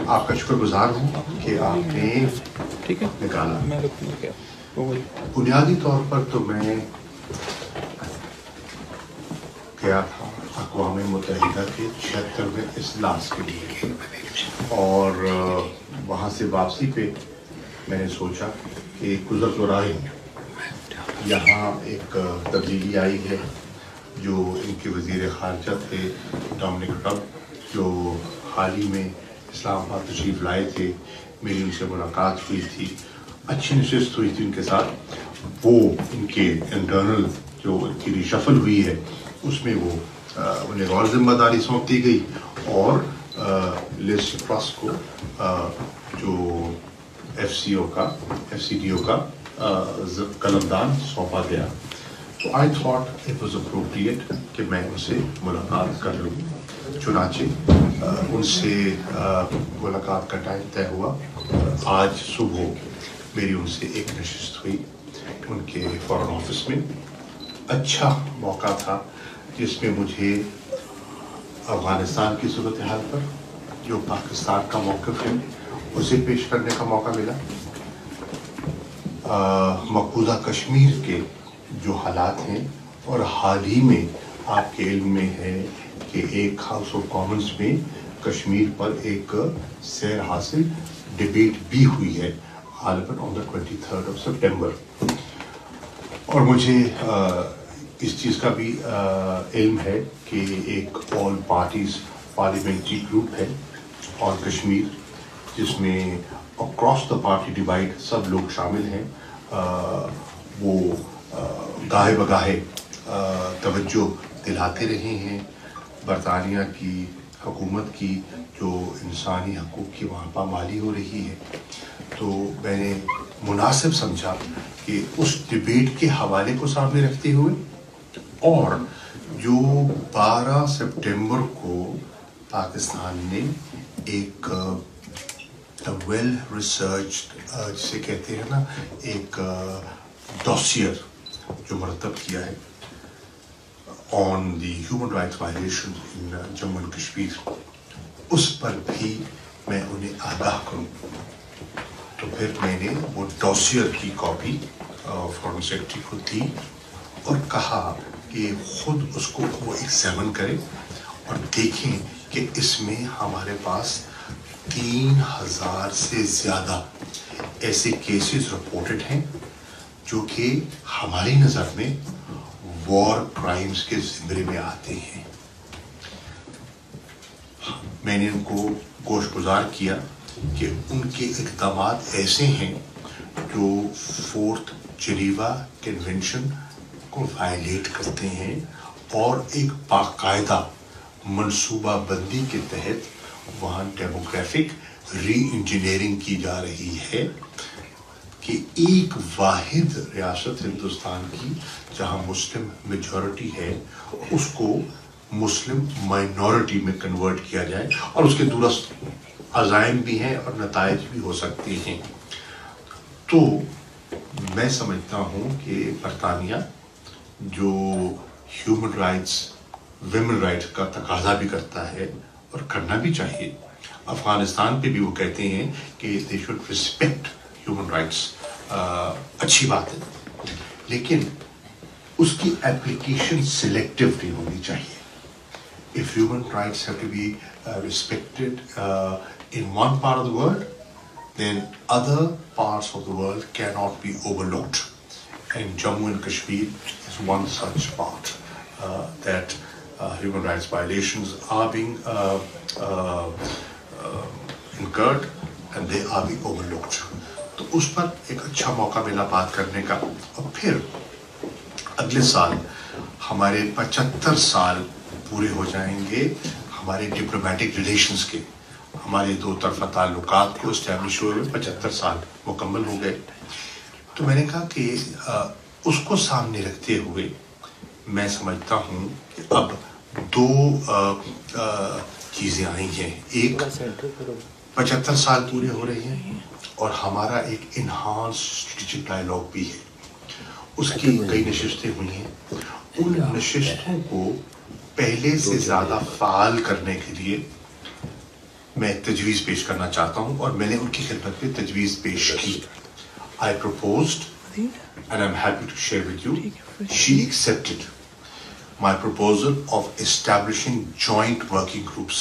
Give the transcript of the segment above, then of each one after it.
آپ کا شکر گزار ہوں کہ آپ نے نکالا. بنیادی طور پر تو میں گیا تھا اقوام متحدہ کے 76ویں اجلاس کے لیے، اور وہاں سے واپسی پہ میں نے سوچا کہ گزر تو رہا ہوں، یہاں ایک تبدیلی آئی ہے. جو ان کے وزیر خارجہ تھے ڈومنک رب، جو حال ہی میں اسلام آباد تشریف لائے تھے، میری ان سے ملاقات ہوئی تھی، اچھی نشست ہوئی تھی ان کے ساتھ. وہ ان کے انٹرنل جو ان کی ریشفل ہوئی ہے اس میں وہ انہیں اور ذمہ داری سونپ دی گئی، اور لیس ٹرس کو جو ایف سی ڈی او کا قلمدان سونپا گیا. تو I thought it was appropriate کہ میں ان سے ملاقات کر لوں. چنانچہ ان سے ملاقات کا ٹائم طے ہوا. آج صبح میری ان سے ایک نشست ہوئی ان کے فارن آفس میں. اچھا موقع تھا جس میں مجھے افغانستان کی صورتحال پر جو پاکستان کا موقف ہے اسے پیش کرنے کا موقع ملا. مقبوضہ کشمیر کے جو حالات ہیں، اور حال ہی میں آپ کے علم میں ہے کہ ایک ہاؤس آف کامنز میں کشمیر پر ایک سیر حاصل ڈیبیٹ بھی ہوئی ہے غالباً on the 23rd of September. اور مجھے اس چیز کا بھی علم ہے کہ ایک آل پارٹیز پارلیمنٹری گروپ ہے اور کشمیر، جس میں اکراس دا پارٹی ڈیوائڈ سب لوگ شامل ہیں. وہ گاہے بگاہے توجہ دلاتے رہے ہیں برطانیہ کی حکومت کی جو انسانی حقوق کی وہاں پامالی ہو رہی ہے. تو میں نے مناسب سمجھا کہ اس ڈیبیٹ کے حوالے کو سامنے رکھتے ہوئے، اور جو 12 سپٹمبر کو پاکستان نے ایک ویل ریسرچڈ جسے کہتے ہیں نا ایک ڈوسیئر جو مرتب کیا ہے on the human rights violation in Jammu and Kashmir, اس پر بھی میں انہیں آگاہ کروں. تو پھر میں نے وہ ڈوسیئر کی کاپی فارن سیکرٹری کو دی اور کہا کہ خود اس کو وہ ایگزامن کرے اور دیکھیں کہ اس میں ہمارے پاس 3000 سے زیادہ ایسے کیسز رپورٹڈ ہیں جو کہ ہماری نظر میں وار کرائمز کے زمرے میں آتے ہیں. میں نے ان کو گوش گزار کیا کہ ان کے اقدامات ایسے ہیں جو 4th جنیوا کنونشن کو وائلیٹ کرتے ہیں، اور ایک باقاعدہ منصوبہ بندی کے تحت وہاں ڈیموگرافک ری انجینئرنگ کی جا رہی ہے کہ ایک واحد ریاست ہندوستان کی جہاں مسلم میجورٹی ہے اس کو مسلم مائنورٹی میں کنورٹ کیا جائے، اور اس کے درست عزائم بھی ہیں اور نتائج بھی ہو سکتے ہیں. تو میں سمجھتا ہوں کہ برطانیہ جو ہیومن رائٹس ویمن رائٹس کا تقاضا بھی کرتا ہے اور کرنا بھی چاہیے، افغانستان پہ بھی وہ کہتے ہیں کہ they should respect human rights. اچھی بات ہے، لیکن اس کی اپلیکیشن سلیکٹیولی ہونی چاہیے. If human rights have to be respected in one part of the world, then other parts of the world cannot be overlooked. And Jammu and Kashmir is one such part that human rights violations are being incurred and they are being overlooked. تو اس پر ایک اچھا موقع ملا بات کرنے کا. اور پھر اگلے سال ہمارے 75 سال پورے ہو جائیں گے ہمارے ڈپلومیٹک ریلیشنز کے. ہمارے دو طرفہ تعلقات کو اسٹیبلش ہوئے 75 سال مکمل ہو گئے. تو میں نے کہا کہ اس کو سامنے رکھتے ہوئے میں سمجھتا ہوں کہ اب دو چیزیں آئی ہیں. ایک 75 سال پورے ہو رہے ہیں اور ہمارا ایک انہانس اسٹریٹجک ڈائلاگ بھی ہے. اس کی کئی نشستیں ہوئی ہیں. ان نشستوں کو پہلے سے زیادہ فعال کرنے کے لیے میں ایک تجویز پیش کرنا چاہتا ہوں اور میں نے ان کی خدمت میں تجویز پیش کی. I proposed and I'm happy to share with you. She accepted my proposal of establishing joint working groups.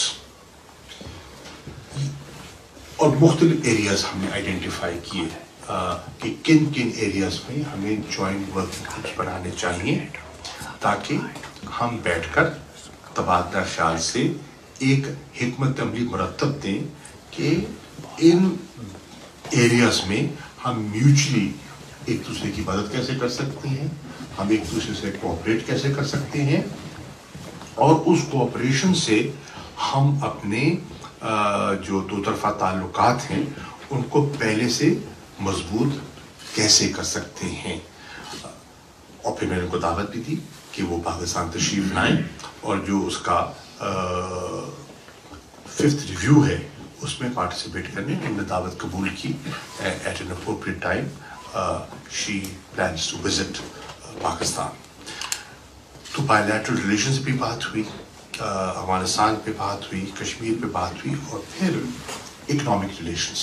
اور مختلف ایریاز ہم نے آئیڈینٹیفائی کیے کہ کن کن ایریاز میں ہمیں جوائنٹ ورکنگ گروپس بنانے چاہیے تاکہ ہم بیٹھ کر تبادلہ خیال سے ایک حکمت عملی مرتب دیں کہ ان ایریاز میں ہم میوچلی ایک دوسرے کی مدد کیسے کر سکتے ہیں, ہم ایک دوسرے سے کوآپریٹ کیسے کر سکتے ہیں, اور اس کوآپریشن سے ہم اپنے جو دو طرفہ تعلقات ہیں ان کو پہلے سے مضبوط کیسے کر سکتے ہیں. اور پھر میں نے ان کو دعوت بھی دی کہ وہ پاکستان تشریف لائیں اور جو اس کا 5th ریویو ہے اس میں پارٹیسپیٹ کرنے. انہوں نے دعوت قبول کی. At an appropriate time she plans to visit Pakistan. تو بائیلیٹرل ریلیشنز پہ بات ہوئی, افغانستان پہ بات ہوئی, کشمیر پہ بات ہوئی, اور پھر اکنامک ریلیشنز.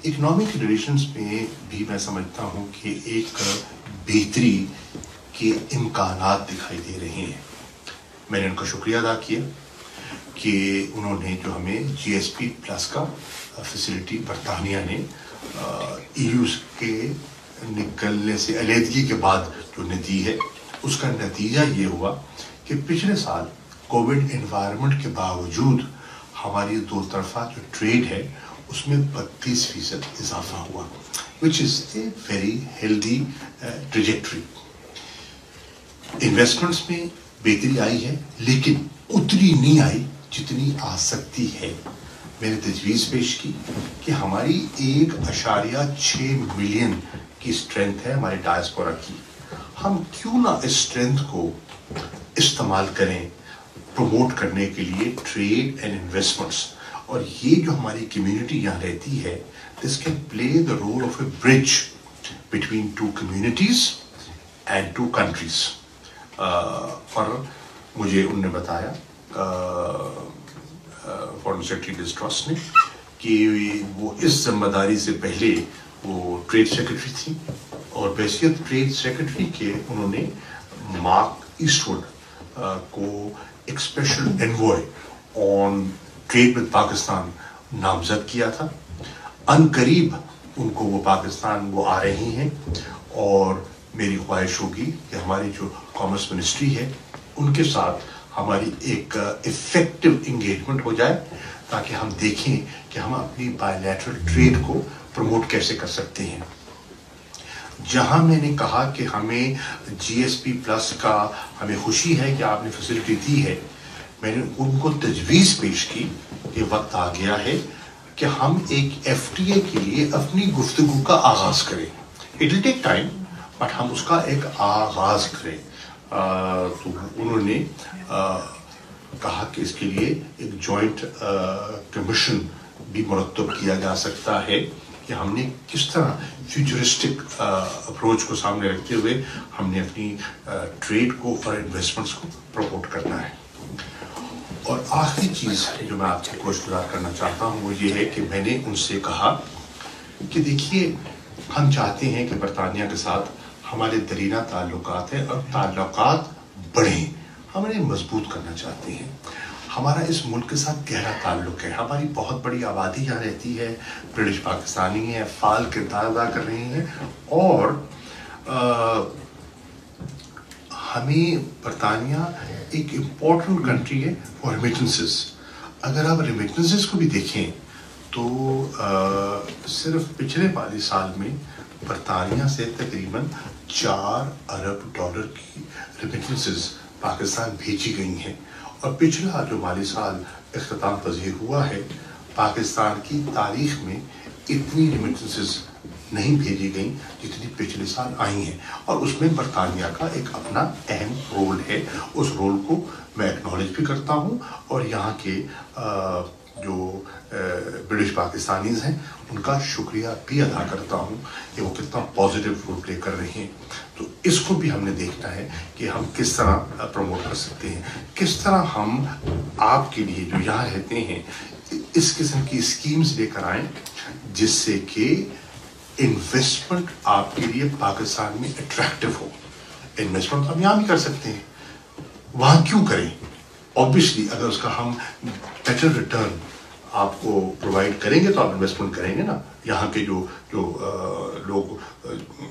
اکنامک ریلیشنز میں بھی میں سمجھتا ہوں کہ ایک بہتری کے امکانات دکھائی دے رہے ہیں. میں نے ان کا شکریہ ادا کیا کہ انہوں نے جو ہمیں GSP پلس کا فیسلٹی برطانیہ نے EU کے نکلنے سے علیحدگی کے بعد جو دی ہے, اس کا نتیجہ یہ ہوا کہ پچھلے سال کووڈ انوائرمنٹ کے باوجود ہماری دو طرفہ جو ٹریڈ ہے اس میں 32% اضافہ ہوا, which is a very healthy trajectory. Investments میں بہتری آئی ہے لیکن اتنی نہیں آئی جتنی آ سکتی ہے. میں نے تجویز پیش کی کہ ہماری 1.6 ملین کی اسٹرینتھ ہے ہمارے ڈائسپورا کی, ہم کیوں نہ اس اسٹرینتھ کو استعمال کریں پروموٹ کرنے کے لیے ٹریڈ اینڈ انویسٹمنٹس. اور یہ جو ہماری کمیونٹی یہاں رہتی ہے, this can play the role of a bridge between 2 communities and 2 countries. اور مجھے انہوں نے بتایا فارن سیکرٹری ڈیز ٹرسٹ نے کہ وہ اس ذمہ داری سے پہلے وہ ٹریڈ سیکرٹری تھی, اور بحیثیت ٹریڈ سیکرٹری کے انہوں نے مارک ایسٹ وڈ کو ایک special envoy on trade with Pakistan نامزد کیا تھا. ان قریب ان کو وہ پاکستان وہ آ رہی ہیں, اور میری خواہش ہوگی کہ ہماری جو کامرس منسٹری ہے ان کے ساتھ ہماری ایک افیکٹو انگیجمنٹ ہو جائے تاکہ ہم دیکھیں کہ ہم اپنی بائیلیٹرل ٹریڈ کو پروموٹ کیسے کر سکتے ہیں. جہاں میں نے کہا کہ ہمیں GSP پلس کا ہمیں خوشی ہے کہ آپ نے فیسلٹی دی ہے, میں نے ان کو تجویز پیش کی کہ وقت آ گیا ہے کہ ہم ایک FTA کے لیے اپنی گفتگو کا آغاز کریں. It will take time but ہم اس کا ایک آغاز کریں. تو انہوں نے کہا کہ اس کے لیے ایک جوائنٹ کمیشن بھی مرتب کیا جا سکتا ہے کہ ہم نے کس طرح فیوچرسٹک اپروچ کو سامنے رکھتے ہوئے ہم نے اپنی ٹریڈ کو اور انویسٹمنٹس کو پروموٹ کرنا ہے. اور آخری چیز جو میں آپ سے گوشت گزار کرنا چاہتا ہوں وہ یہ ہے کہ میں نے ان سے کہا کہ دیکھیے ہم چاہتے ہیں کہ برطانیہ کے ساتھ ہمارے درینہ تعلقات ہیں اور تعلقات بڑھیں, ہم انہیں مضبوط کرنا چاہتے ہیں. ہمارا اس ملک کے ساتھ گہرا تعلق ہے, ہماری بہت بڑی آبادی یہاں رہتی ہے, برٹش پاکستانی ہیں, فعال کردار ادا کر رہے ہیں, اور ہمیں برطانیہ ایک امپورٹنٹ کنٹری ہے فار ریمیٹنسز. اگر آپ ریمیٹنسز کو بھی دیکھیں تو صرف پچھلے 42 سال میں برطانیہ سے تقریباً $4 ارب کی ریمیٹنسز پاکستان بھیجی گئی ہیں, اور پچھلا جو مالی سال اختتام پذیر ہوا ہے پاکستان کی تاریخ میں اتنی ریمیٹنسز نہیں بھیجی گئیں جتنی پچھلے سال آئی ہیں, اور اس میں برطانیہ کا ایک اپنا اہم رول ہے. اس رول کو میں ایکنالج بھی کرتا ہوں, اور یہاں کے جو برٹش پاکستانیز ہیں ان کا شکریہ بھی ادا کرتا ہوں کہ وہ کتنا پازیٹیو رول پلے کر رہے ہیں. تو اس کو بھی ہم نے دیکھنا ہے کہ ہم کس طرح پروموٹ کر سکتے ہیں, کس طرح ہم آپ کے لیے جو یہاں رہتے ہیں اس قسم کی اسکیمز لے کر آئیں جس سے کہ انویسٹمنٹ آپ کے لیے پاکستان میں اٹریکٹیو ہو. انویسٹمنٹ ہم یہاں بھی کر سکتے ہیں, وہاں کیوں کریں؟ آبویسلی اگر اس کا ہم بیٹر ریٹرن آپ کو پرووائڈ کریں گے تو آپ انویسٹمنٹ کریں گے نا. یہاں کے جو لوگ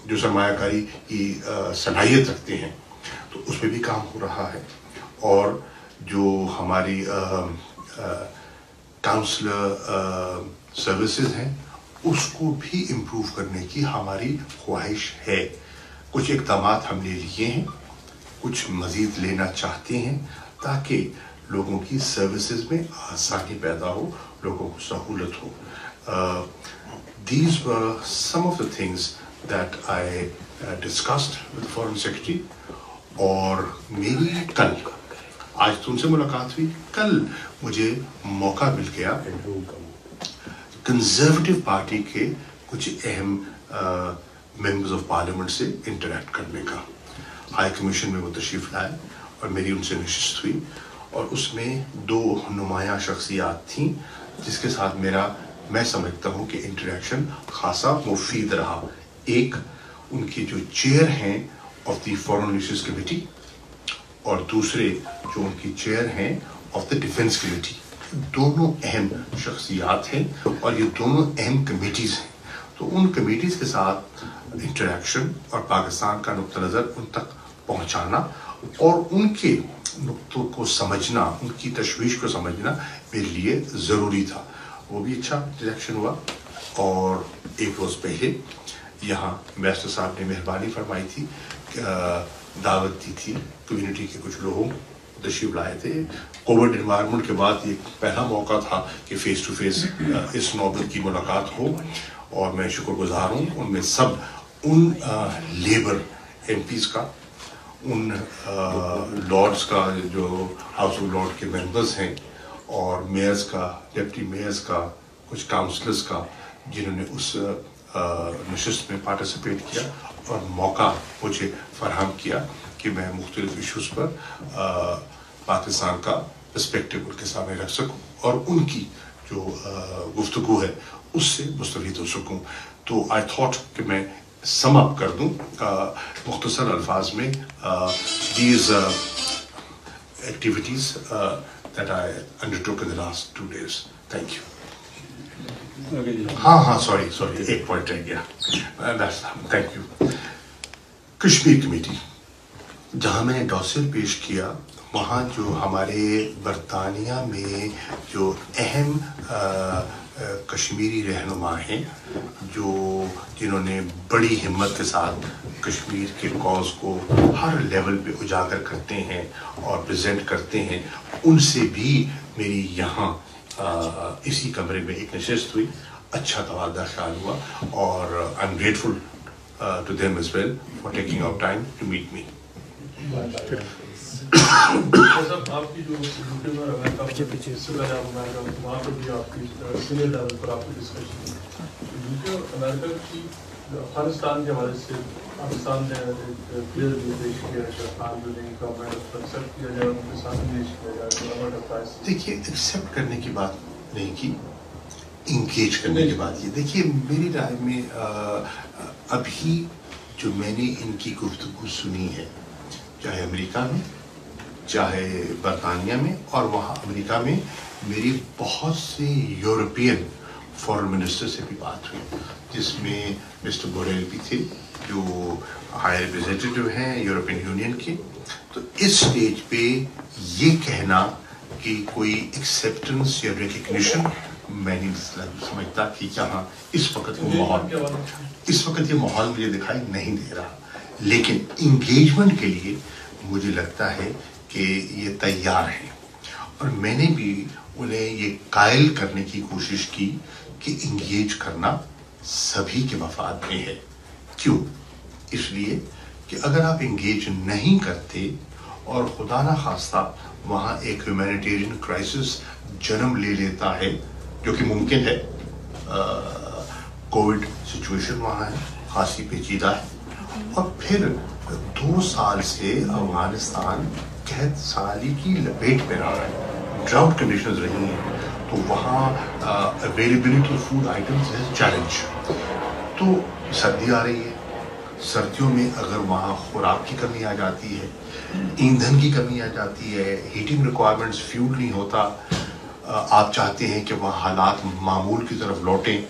جو سرمایہ کاری کی صلاحیت رکھتے ہیں تو اس پہ بھی کام ہو رہا ہے. اور جو ہماری کاؤنسلر سروسز ہیں اس کو بھی امپروو کرنے کی ہماری خواہش ہے. کچھ اقدامات ہم نے لیے ہیں, کچھ مزید لینا چاہتے ہیں تاکہ لوگوں کی سروسز میں آسانی پیدا ہو, لوگوں کو سہولت ہو. These were some of the things that I discussed with the Foreign Secretary. اور میری کل, آج تم سے ملاقات ہوئی, کل مجھے موقع مل گیا کنزرویٹو پارٹی کے کچھ اہم ممبرز آف پارلیمنٹ سے انٹریکٹ کرنے کا. ہائی کمیشن میں وہ تشریف لائے اور میری ان سے نشست ہوئی, اور اس میں 2 نمایاں شخصیات تھیں جس کے ساتھ میں سمجھتا ہوں کہ انٹریکشن خاصا مفید رہا. ایک ان کی جو چیئر ہیں of the foreign relations committee, اور دوسرے جو ان کی چیئر ہیں آف دی ڈیفنس کمیٹی. دونوں اہم شخصیات ہیں اور یہ دونوں اہم کمیٹیز ہیں. تو ان کمیٹیز کے ساتھ انٹریکشن اور پاکستان کا نقطہ نظر ان تک پہنچانا اور ان کے نقطوں کو سمجھنا, ان کی تشویش کو سمجھنا میرے لیے ضروری تھا. وہ بھی اچھا انٹریکشن ہوا. اور ایک روز پہلے یہاں میسٹر صاحب نے مہربانی فرمائی تھی, دعوت دی تھی کمیونٹی کے کچھ لوگوں تشریف لائے تھے. کووڈ انوائرمنٹ کے بعد یہ پہلا موقع تھا کہ فیس ٹو فیس اس نوبت کی ملاقات ہو, اور میں شکر گزار ہوں ان میں سب ان لیبر ایم پیز کا, ان لارڈز کا جو ہاؤس آف لارڈ کے ممبرز ہیں, اور میئرز کا, ڈپٹی میئرز کا, کچھ کاؤنسلرز کا, جنہوں نے اس نشست میں پارٹیسپیٹ کیا اور موقع مجھے فراہم کیا کہ میں مختلف ایشوز پر پاکستان کا پرسپیکٹیو ان کے سامنے رکھ سکوں اور ان کی جو گفتگو ہے اس سے مستفید ہو سکوں. تو آئی تھاٹ کہ میں سم اپ کر دوں مختصر الفاظ میں these activities that I undertook in the last 2 days. Thank you. ہاں sorry, ایک پوائنٹ رہ گیا. Thank you. کشمیر کمیٹی, جہاں میں نے ڈاسر پیش کیا, وہاں جو ہمارے برطانیہ میں جو اہم کشمیری رہنما ہیں, جنہوں نے بڑی ہمت کے ساتھ کشمیر کے کاز کو ہر لیول پہ اجاگر کرتے ہیں اور پریزنٹ کرتے ہیں, ان سے بھی میری یہاں اسی کمرے میں ایک نشست ہوئی. اچھا تبادلہ خیال ہوا, اور I am grateful to them as well for taking out time to meet me. آپ کی جو وہاں پر بھی آپ کی سینئر لیول پر آپ کی ڈسکشن یوکے اور امریکہ کی افغانستان کے حوالے سے پاکستان نے ایک کلیئر بھی پیش کیا ہے کہ افغان بلڈنگ کا میڈل ایکسیپٹ کیا جائے, ان کے ساتھ انگیج کیا جائے. دیکھیے ایکسیپٹ کرنے کی بات نہیں کی, انگیج کرنے کی بات. یہ دیکھیے میری رائے میں ابھی جو میں نے ان کی گفتگو سنی ہے, چاہے امریکہ میں چاہے برطانیہ میں, اور وہاں امریکہ میں میری بہت سے یورپین فورن منسٹر سے بھی بات ہوئی, جس میں مسٹر بوریل بھی تھے جو ہائی ریپرزینٹیٹیو ہیں یورپین یونین کے. تو اس سٹیج پہ یہ کہنا کہ کوئی ایکسیپٹنس یا ریکگنیشن میں نہیں سمجھتا کہ یہاں اس وقت یہ ماحول مجھے دکھائی نہیں دے رہا. لیکن انگیجمنٹ کے لیے مجھے لگتا ہے کہ یہ تیار ہیں, اور میں نے بھی انہیں یہ قائل کرنے کی کوشش کی کہ انگیج کرنا سبھی کے مفاد میں ہے. کیوں؟ اس لیے کہ اگر آپ انگیج نہیں کرتے اور خدا نہ خواستہ وہاں ایک ہیومینیٹیرین کرائسس جنم لے لیتا ہے, جو کہ ممکن ہے, کووڈ سچویشن وہاں ہے, خاصی پیچیدہ ہے, اور پھر 2 سال سے افغانستان قحط سالی کی لپیٹ میں رہا ہے, ڈراؤٹ کنڈیشنز رہی ہیں, تو وہاں اویلیبلٹی آف فوڈ آئٹمز ہے چیلنج. تو سردی آ رہی ہے, سردیوں میں اگر وہاں خوراک کی کمی آ جاتی ہے, ایندھن کی کمی آ جاتی ہے, ہیٹنگ ریکوائرمنٹس, فیول نہیں ہوتا, آپ چاہتے ہیں کہ وہاں حالات معمول کی طرف لوٹیں,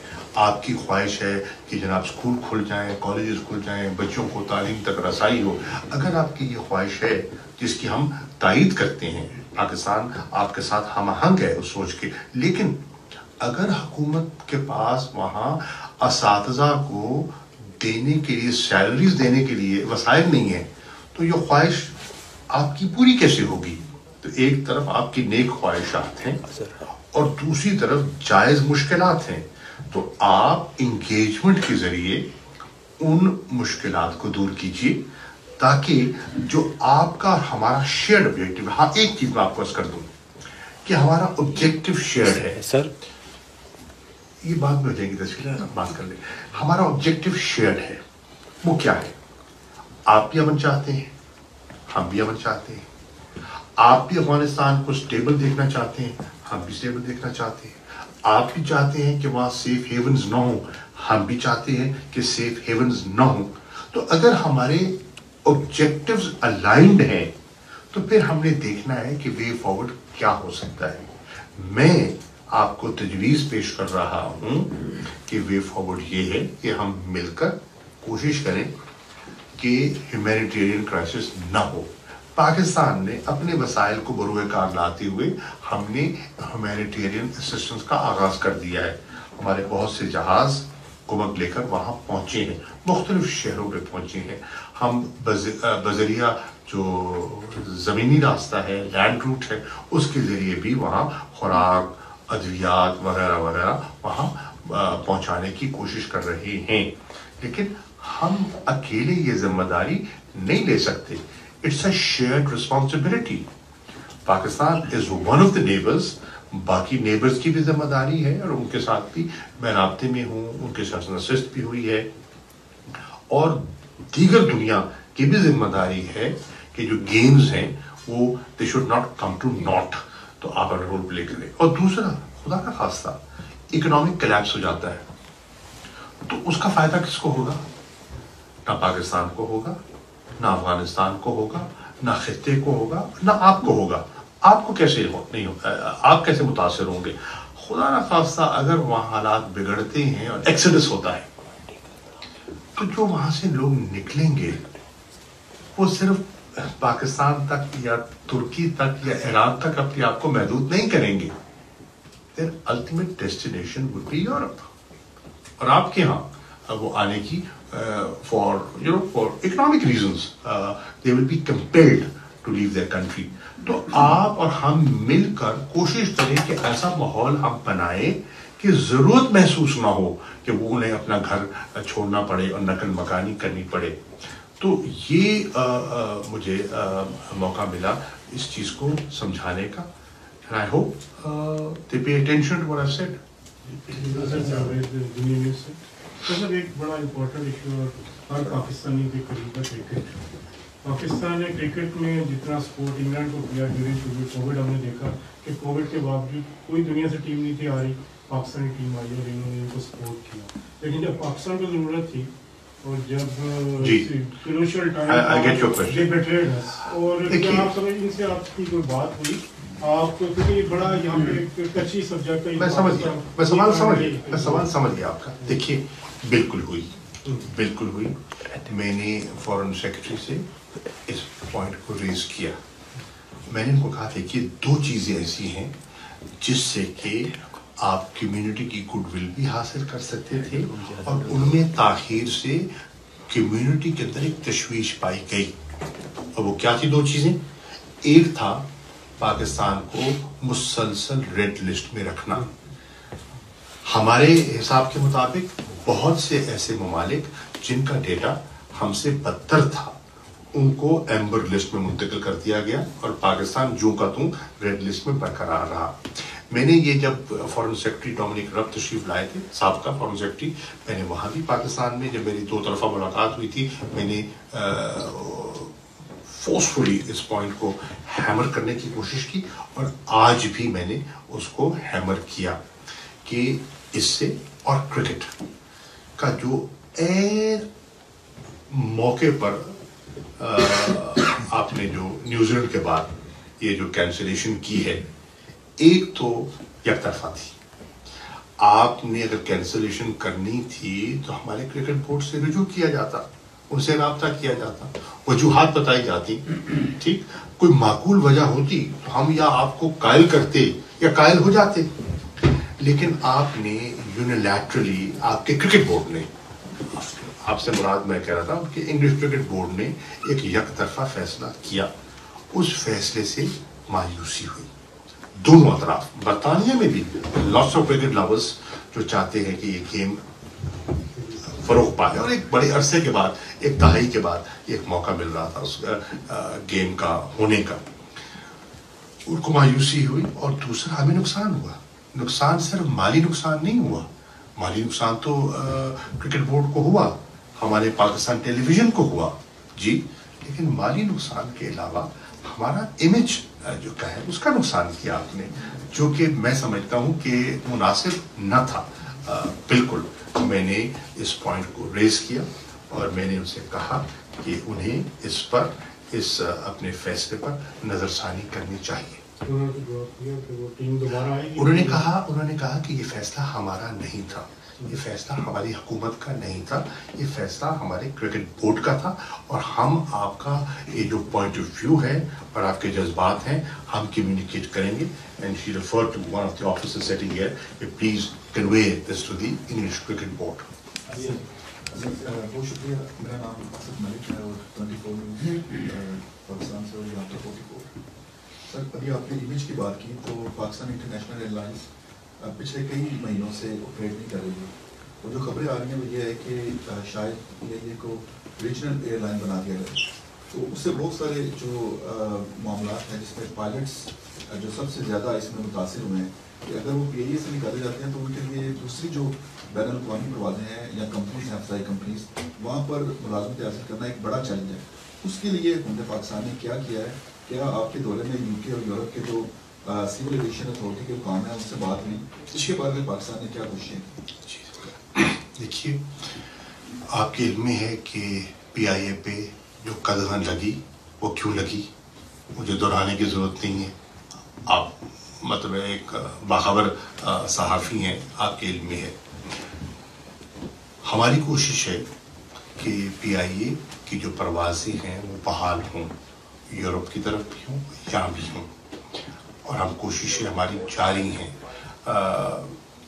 آپ کی خواہش ہے کہ جناب اسکول کھل جائیں, کالجز کھل جائیں, بچوں کو تعلیم تک رسائی ہو, اگر آپ کی یہ خواہش ہے جس کی ہم تائید کرتے ہیں, پاکستان آپ کے ساتھ ہم آہنگ ہے اس سوچ کے, لیکن اگر حکومت کے پاس وہاں اساتذہ کو دینے کے لیے, سیلریز دینے کے لیے وسائل نہیں ہیں, تو یہ خواہش آپ کی پوری کیسے ہوگی؟ تو ایک طرف آپ کی نیک خواہشات ہیں اور دوسری طرف جائز مشکلات ہیں, تو آپ انگیجمنٹ کے ذریعے ان مشکلات کو دور کیجیے تاکہ جو آپ کا ہمارا شیئرڈ آبجیکٹو, ہاں ایک چیز میں آپ کو عرض کر دوں کہ ہمارا آبجیکٹو شیئرڈ ہے سر, یہ بات میں ہو جائے گی, تفصیل بات کر لیں. ہمارا آبجیکٹو شیئرڈ ہے, وہ کیا ہے؟ آپ بھی امن چاہتے ہیں, ہم بھی امن چاہتے ہیں, آپ بھی افغانستان کو سٹیبل دیکھنا چاہتے ہیں, ہم بھی سٹیبل دیکھنا چاہتے ہیں, آپ بھی چاہتے ہیں کہ وہاں سیف ہیونز نہ ہوں, ہم بھی چاہتے ہیں کہ سیف ہیونز نہ ہوں. تو اگر ہمارے آبجیکٹیوز الائنڈ ہیں تو پھر ہم نے دیکھنا ہے کہ وے فارورڈ کیا ہو سکتا ہے. میں آپ کو تجویز پیش کر رہا ہوں کہ وے فارورڈ یہ ہے کہ ہم مل کر کوشش کریں کہ ہیومینیٹیرین کرائسس نہ ہو. پاکستان نے اپنے وسائل کو بروئے کار لاتے ہوئے ہم نے ہیومینیٹیرین اسسٹنس کا آغاز کر دیا ہے. ہمارے بہت سے جہاز کمک لے کر وہاں پہنچے ہیں, مختلف شہروں پہ پہنچے ہیں. ہم بذریعہ جو زمینی راستہ ہے, لینڈ روٹ ہے, اس کے ذریعے بھی وہاں خوراک, ادویات وغیرہ وغیرہ وہاں پہنچانے کی کوشش کر رہے ہیں. لیکن ہم اکیلے یہ ذمہ داری نہیں لے سکتے. It's a shared responsibility. Pakistan is one of the neighbours, باقی نیبرز کی بھی ذمہ داری ہے اور ان کے ساتھ بھی میں رابطے میں ہوں, ان کے ساتھ نصیحت بھی ہوئی ہے, اور دیگر دنیا کی بھی ذمہ داری ہے کہ جو گیمز ہیں وہ they should not come to not, تو آپ اپنا رول پلے کریں. اور دوسرا, خدا کا خاصہ اکنامک کلیپس ہو جاتا ہے تو اس کا فائدہ کس کو ہوگا؟ نہ پاکستان کو ہوگا, نہ افغانستان کو ہوگا, نہ خطے کو ہوگا, نہ آپ کو ہوگا. آپ کو کیسے نہیں ہوگا, آپ کیسے متاثر ہوں گے؟ خدا نہ خواستہ اگر وہاں حالات بگڑتے ہیں اور ایکسیڈس ہوتا ہے تو جو وہاں سے لوگ نکلیں گے وہ صرف پاکستان تک یا ترکی تک یا ایران تک اپنے آپ کو محدود نہیں کریں گے. Their ultimate destination would be Europe. اور آپ کے ہاں وہ آنے کی for economic reasons they will be compelled to leave their country. تو آپ اور ہم مل کر کوشش کریں کہ ایسا ماحول ہم بنائیں کہ ضرورت محسوس نہ ہو کہ وہ انہیں اپنا گھر چھوڑنا پڑے اور نقل مکانی کرنی پڑے. تو یہ مجھے موقع ملا اس چیز کو سمجھانے کا. And I hope they pay attention to what I've said. سر, ایک بڑا امپورٹنٹ ایشو ہر پاکستانی کے قریب ہے کرکٹ. پاکستان نے کرکٹ میں جتنا سپورٹ انگلینڈ کو کیا ڈیورنگ کووڈ, ہم نے دیکھا کہ کووڈ کے باوجود کوئی دنیا سے ٹیم نہیں تھی آ رہی, پاکستانی ٹیم آئی اور انہوں نے ان کو سپورٹ کیا. لیکن جب پاکستان کو ضرورت تھی اور جب کروشل ٹائم اور آپ سمجھ ان سے آپ کی کوئی بات ہوئی, آپ کو کیونکہ یہ بڑا یہاں پہ ایک ٹچی سبجیکٹ ہے. میں سوال سمجھ گیا آپ کا. دیکھیے بالکل ہوئی. میں نے فارن سیکرٹری سے اس پوائنٹ کو ریز کیا. میں نے ان کو کہا دیکھیے دو چیزیں ایسی ہیں جس سے کہ آپ کمیونٹی کی گڈ ول بھی حاصل کر سکتے تھے, اور ان میں تاخیر سے کمیونٹی کے اندر ایک تشویش پائی گئی. اور وہ کیا تھی دو چیزیں؟ ایک تھا پاکستان کو مسلسل ریڈ لسٹ میں رکھنا. ہمارے حساب کے مطابق بہت سے ایسے ممالک جن کا ڈیٹا ہم سے بدتر تھا ان کو ایمبر لسٹ میں منتقل کر دیا گیا, اور پاکستان جوں کا توں ریڈ لسٹ میں برقرار رہا. میں نے یہ جب فارن سیکرٹری ڈومینک رب تشریف لائے تھے, سابقہ فارن سیکرٹری, میں نے وہاں بھی پاکستان میں جب میری 2 طرفہ ملاقات ہوئی تھی, میں نے فورسفلی اس پوائنٹ کو ہیمر کرنے کی کوشش کی, اور آج بھی میں نے اس کو ہیمر کیا کہ اس سے, اور کرکٹ کا جو موقع پر آپ نے جو نیوزی لینڈ کے بعد یہ جو کینسلیشن کی ہے, ایک تو یک طرفہ تھی. آپ نے اگر کینسلیشن کرنی تھی تو ہمارے کرکٹ بورڈ سے رجوع کیا جاتا, ان سے رابطہ کیا جاتا, وجوہات بتائی جاتی, ٹھیک, کوئی معقول وجہ ہوتی تو ہم یا آپ کو قائل کرتے یا قائل ہو جاتے. لیکن آپ نے یونیلیٹرلی, آپ کے کرکٹ بورڈ نے, آپ سے مراد میں کہہ رہا تھا کہ انگلش کرکٹ بورڈ نے ایک یک طرفہ فیصلہ کیا. اس فیصلے سے مایوسی ہوئی دونوں اطراف, برطانیہ میں بھی لاٹس آف کرکٹ لورز جو چاہتے ہیں کہ یہ گیم فروغ پائے, اور ایک بڑے عرصے کے بعد, ایک دہائی کے بعد ایک موقع مل رہا تھا اس گیم کا ہونے کا, ان کو مایوسی ہوئی. اور دوسرا ہمیں نقصان ہوا. نقصان صرف مالی نقصان نہیں ہوا, مالی نقصان تو کرکٹ بورڈ کو ہوا, ہمارے پاکستان ٹیلی ویژن کو ہوا جی, لیکن مالی نقصان کے علاوہ ہمارا امیج جو کا ہے اس کا نقصان کیا آپ نے, جو کہ میں سمجھتا ہوں کہ مناسب نہ تھا. بالکل میں نے اس پوائنٹ کو ریز کیا اور میں نے ان سے کہا کہ انہیں اس پر, اس اپنے فیصلے پر نظر ثانی کرنی چاہیے. انہوں نے کہا کہ یہ فیصلہ ہمارا نہیں تھا, یہ فیصلہ ہماری حکومت کا نہیں تھا, یہ فیصلہ ہمارے کرکٹ بورڈ کا تھا, اور ہم آپ کا یہ جو پوائنٹ آف ویو ہے اور آپ کے جذبات ہیں ہم کمیونیکیٹ کریں گے. And she referred to one of the officers sitting here کہ please convey this to the English cricket board. بہت شکریہ. میرا نام اسد ملک ہے اور 24 نیوز پاکستان سے, اور یہاں پر 44. سر, ابھی آپ نے امیج کی بات کی, تو پاکستان انٹرنیشنل ایئر لائنس پچھلے کئی مہینوں سے آپریٹ نہیں کر رہی ہے. اور جو خبریں آ رہی ہیں وہ یہ ہے کہ شاید یہ کو ریجنل ایئر لائن بنا دیا گیا. تو اس سے بہت سارے جو معاملات ہیں جس میں پائلٹس جو سب سے زیادہ اس میں متاثر ہوئے ہیں, کہ اگر وہ پی اے سے نکالے جاتے ہیں تو ان کے لیے دوسری جو بین الاقوامی پروازیں ہیں یا کمپنیز ہیں, افزائی کمپنیز, وہاں پر ملازمت حاصل کرنا ایک بڑا چیلنج ہے. اس کے لیے حکومت پاکستان نے کیا کیا ہے؟ کیا آپ کے دورے میں یو کے اور یورپ کے جو سول ایویشن اتھارٹی کے کام ہیں ان سے بات ہوئی؟ اس کے بارے میں پاکستان نے کیا کوششیں کی؟ دیکھیے, آپ کے علم میں ہے کہ پی آئی اے پہ جو قدغن لگی وہ کیوں لگی, مجھے دہرانے کی ضرورت نہیں ہے. آپ مطلب ایک باخبر صحافی ہیں, آپ کے علم میں ہے. ہماری کوشش ہے کہ پی آئی اے کی جو پروازیں ہیں وہ بحال ہوں, یورپ کی طرف بھی ہوں, یہاں بھی ہوں, اور ہم کوششیں ہماری جاری ہیں.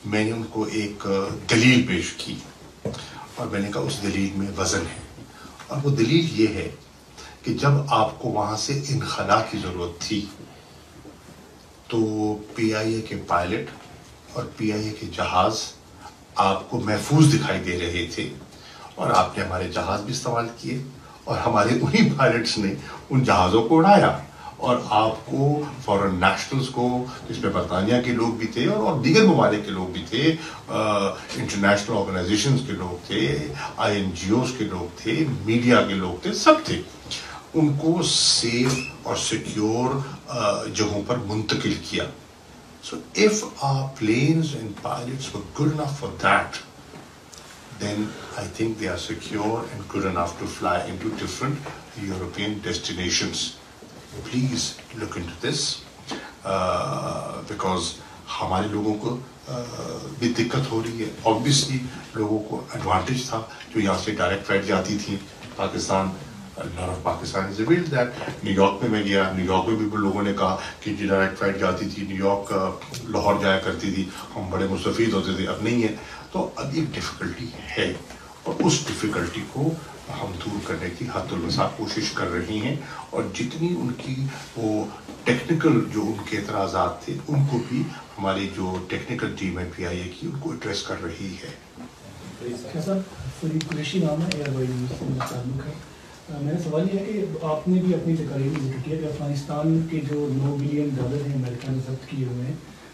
میں نے ان کو ایک دلیل پیش کی اور میں نے کہا اس دلیل میں وزن ہے, اور وہ دلیل یہ ہے کہ جب آپ کو وہاں سے انخلا کی ضرورت تھی تو پی آئی اے کے پائلٹ اور پی آئی اے کے جہاز آپ کو محفوظ دکھائی دے رہے تھے, اور آپ نے ہمارے جہاز بھی استعمال کیے اور ہمارے انہی پائلٹس نے ان جہازوں کو اڑایا, اور آپ کو فورن نیشنلز کو, جس میں برطانیہ کے لوگ بھی تھے اور دیگر ممالک کے لوگ بھی تھے, انٹرنیشنل آرگنائزیشنز کے لوگ تھے, آئی این جی اوز کے لوگ تھے, میڈیا کے لوگ تھے, سب تھے, ان کو سیف اور سیکیور جگہوں پر منتقل کیا. So if our planes and pilots were good enough for that, then I think they are secure and good enough to fly into different European destinations. Please look into this because ہمارے لوگوں کو بھی دقت ہو رہی ہے. Obviously لوگوں کو advantage تھا جو یہاں سے ڈائریکٹ فلائٹ جاتی تھی Pakistan. None of Pakistan is revealed that. New York میں گیا, نیو یارک میں بھی لوگوں نے کہا کہ جو ڈائریکٹ فلائٹ جاتی تھی نیو یارک لاہور جایا کرتی تھی, ہم بڑے مستفید ہوتے تھے, اب نہیں ہے. تو اب ایک ڈفیکلٹی ہے, اور اس ڈفیکلٹی کو ہم دور کرنے کی حد الوسع کوشش کر رہی ہیں, اور جتنی ان کی وہ ٹیکنیکل جو ان کے اعتراضات تھے ان کو بھی ہماری جو ٹیکنیکل ٹیم ہے پی آئی اے کی ان کو ایڈریس کر رہی ہے. سر, فرید قریشی نام ہے, ایئر وائی نیوز سے میرا تعلق ہے. میرا سوال یہ ہے کہ آپ نے بھی اپنی تقریر میں ذکر کیا کہ افغانستان کے جو $9 بلین ہیں امریکہ نے ضبط کیے ہوئے ہیں,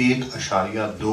1.2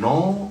9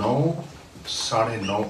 9-9.5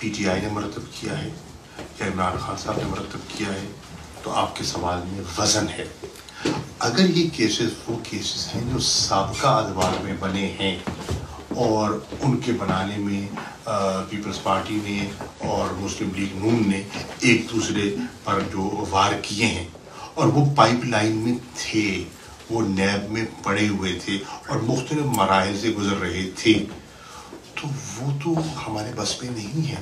PTI نے مرتب کیا ہے یا عمران خان صاحب نے مرتب کیا ہے، تو آپ کے سوال میں وزن ہے۔ اگر یہ کیسز وہ کیسز ہیں جو سابقہ ادوار میں بنے ہیں اور ان کے بنانے میں پیپلز پارٹی نے اور مسلم لیگ نون نے ایک دوسرے پر جو وار کیے ہیں اور وہ پائپ لائن میں تھے، وہ نیب میں پڑے ہوئے تھے اور مختلف مراحل سے گزر رہے تھے، تو وہ تو ہمارے بس میں نہیں ہے،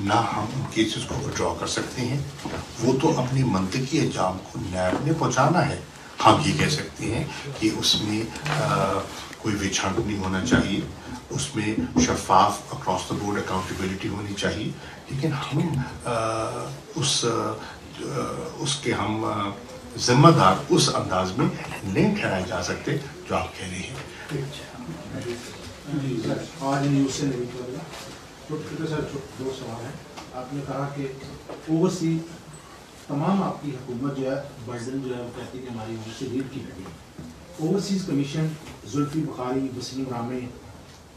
نہ ہم ان کیسز کو وڈرا کر سکتے ہیں۔ وہ تو اپنی منطقی انجام کو نیب نے پہنچانا ہے۔ ہم یہ کہہ سکتے ہیں کہ اس میں کوئی وچ ہنٹ نہیں ہونا چاہیے، اس میں شفاف اکراس دا بورڈ اکاؤنٹیبلٹی ہونی چاہیے، لیکن ہم اس کے ہم ذمہ دار اس انداز میں نہیں ٹھہرائے جا سکتے جو آپ کہہ رہے ہیں۔ آج نیوز سے نہیں کرے گا چھوٹے سر دو سوال ہیں۔ آپ نے کہا کہ اوورسیز تمام آپ کی حکومت جو ہے برڈن جو ہے وہ کہتی ہے کہ ہماری اوورسیز لیڈ کی گئی۔ اوورسیز کمیشن زلفی بخاری، وسیم رامے،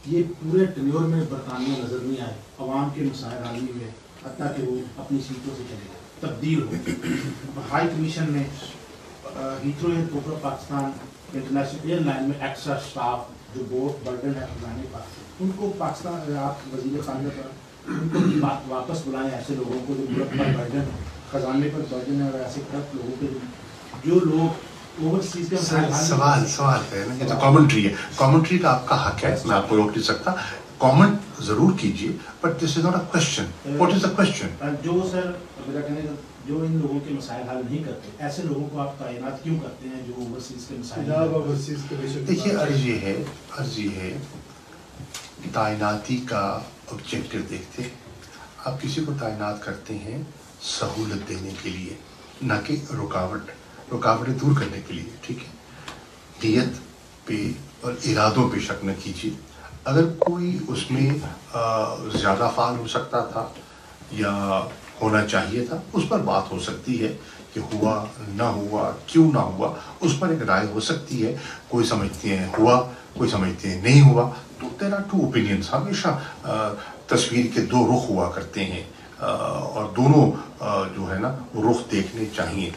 یہ پورے ٹینیور میں برطانیہ نظر نہیں آئے، عوام کے مسائل حل ہوئے، حتیٰ کہ وہ اپنی سیٹوں سے چلے گئے، تبدیل ہو۔ ہائی کمیشن نے Heathrow airport of Pakistan international air line میں ایکسٹرا اسٹاف جو بہت برڈن ہے خزانے کا، ان کو پاکستان آپ وزیر خارجہ پر ان کو واپس بلائیں، ایسے لوگوں کو جو ملک پر برڈن خزانے پر برڈن ہے، اور ایسے کرپٹ لوگوں کے جو لوگ اوورسیز کے سوال ہے نا، یہ تو کامنٹری ہے، کامنٹری کا آپ کا حق ہے، میں آپ کو روک نہیں سکتا، کامنٹ ضرور کیجیے، but this is not a question. What is a question? جو سر میرا کہنے کا جو ان لوگوں کے مسائل حل نہیں کرتے، ایسے لوگوں کو آپ تعینات کیوں کرتے ہیں جو اوورسیز کے مسائل؟ دیکھیے عرض یہ ہے تعیناتی کا آبجیکٹو دیکھتے ہیں۔ آپ کسی کو تعینات کرتے ہیں سہولت دینے کے لیے، نہ کہ رکاوٹیں دور کرنے کے لیے، ٹھیک ہے؟ نیت پہ اور ارادوں پہ شک نہ کیجیے۔ اگر کوئی اس میں زیادہ فعال ہو سکتا تھا یا ہونا چاہیے تھا، اس پر بات ہو سکتی ہے کہ ہوا نہ ہوا، کیوں نہ ہوا، اس پر ایک رائے ہو سکتی ہے۔ کوئی سمجھتے ہیں ہوا، کوئی سمجھتے ہیں نہیں ہوا، تو دیر آر ٹو اوپینینس۔ ہمیشہ تصویر کے دو رخ ہوا کرتے ہیں اور دونوں جو ہے نا وہ رخ دیکھنے چاہیے،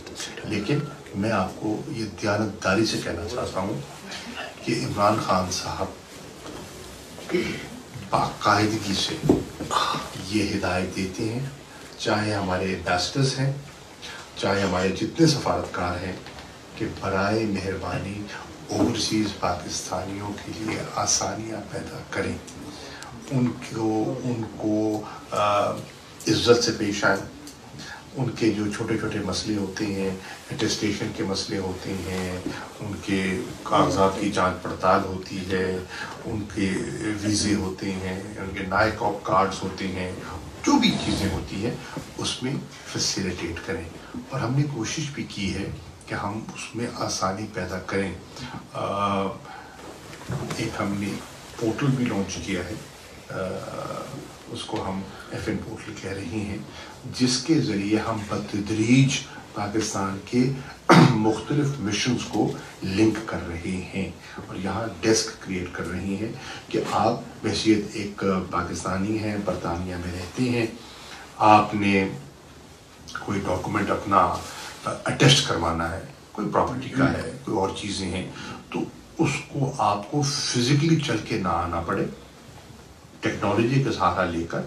لیکن میں آپ کو یہ دیانتداری سے کہنا چاہتا ہوں کہ عمران خان صاحب باقاعدگی سے یہ ہدایت دیتے ہیں، چاہے ہمارے ایمبیسڈرز ہیں، چاہے ہمارے جتنے سفارتکار ہیں، کہ برائے مہربانی اوورسیز پاکستانیوں کے لیے آسانیاں پیدا کریں، ان کو عزت سے پیش آئیں۔ ان کے جو چھوٹے چھوٹے مسئلے ہوتے ہیں، اٹیسٹیشن کے مسئلے ہوتے ہیں، ان کے کاغذات کی جانچ پڑتال ہوتی ہے، ان کے ویزے ہوتے ہیں، ان کے نائک آف کارڈز ہوتے ہیں، جو بھی چیزیں ہوتی ہیں اس میں فیسیلیٹیٹ کریں۔ اور ہم نے کوشش بھی کی ہے کہ ہم اس میں آسانی پیدا کریں۔ ایک ہم نے پورٹل بھی لانچ کیا ہے، اس کو ہم FN پورٹل کہہ رہے ہیں، جس کے ذریعے ہم بتدریج پاکستان کے مختلف مشنز کو لنک کر رہے ہیں اور یہاں ڈیسک کریٹ کر رہے ہیں کہ آپ بحیثیت ایک پاکستانی ہیں، برطانیہ میں رہتے ہیں، آپ نے کوئی ڈاکومنٹ اپنا اٹیسٹ کروانا ہے، کوئی پراپرٹی کا ہے، کوئی اور چیزیں ہیں، تو اس کو آپ کو فزیکلی چل کے نہ آنا پڑے، ٹیکنالوجی کا سہارا لے کر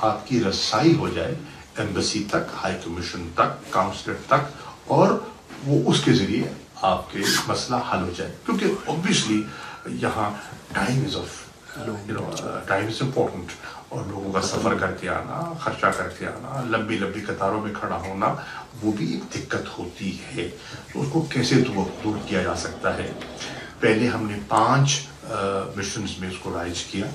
آپ کی رسائی ہو جائے ایمبیسی تک، ہائی کمیشن تک، کاؤنسلر تک، اور وہ اس کے ذریعے آپ کے مسئلہ حل ہو جائے۔ کیونکہ اوبویسلی یہاں ٹائم از امپورٹنٹ، اور لوگوں کا سفر کر کے آنا، خرچہ کر کے آنا، لمبی لمبی قطاروں میں کھڑا ہونا، وہ بھی ایک دقت ہوتی ہے۔ تو اس کو کیسے دور کیا جا سکتا ہے؟ پہلے ہم نے 5 مشنز میں اس کو رائج کیا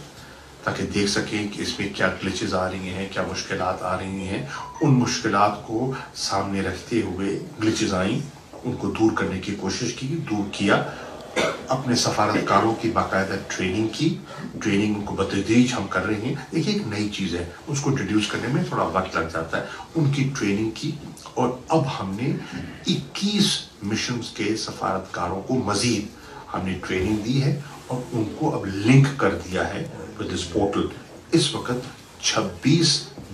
تاکہ دیکھ سکیں کہ اس میں کیا گلچز آ رہی ہیں، کیا مشکلات آ رہی ہیں۔ ان مشکلات کو سامنے رکھتے ہوئے گلچز آئیں، ان کو دور کرنے کی کوشش کی، دور کیا۔ اپنے سفارتکاروں کی باقاعدہ ٹریننگ ان کو بتدریج ہم کر رہے ہیں۔ دیکھیے ایک نئی چیز ہے، اس کو انٹروڈیوس کرنے میں تھوڑا وقت لگ جاتا ہے، ان کی ٹریننگ کی، اور اب ہم نے 21 مشنز کے سفارتکاروں کو مزید ہم نے ٹریننگ دی ہے اور ان کو اب لنک کر دیا ہے ود دس پورٹل۔ اس وقت 26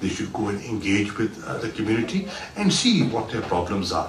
They should go and engage with the community and see what their problems are.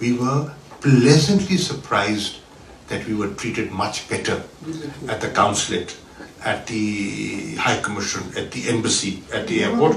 we were pleasantly surprised that we were treated much better at the consulate, at the High Commission, at the embassy, at the airport.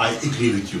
I agree with you,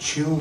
6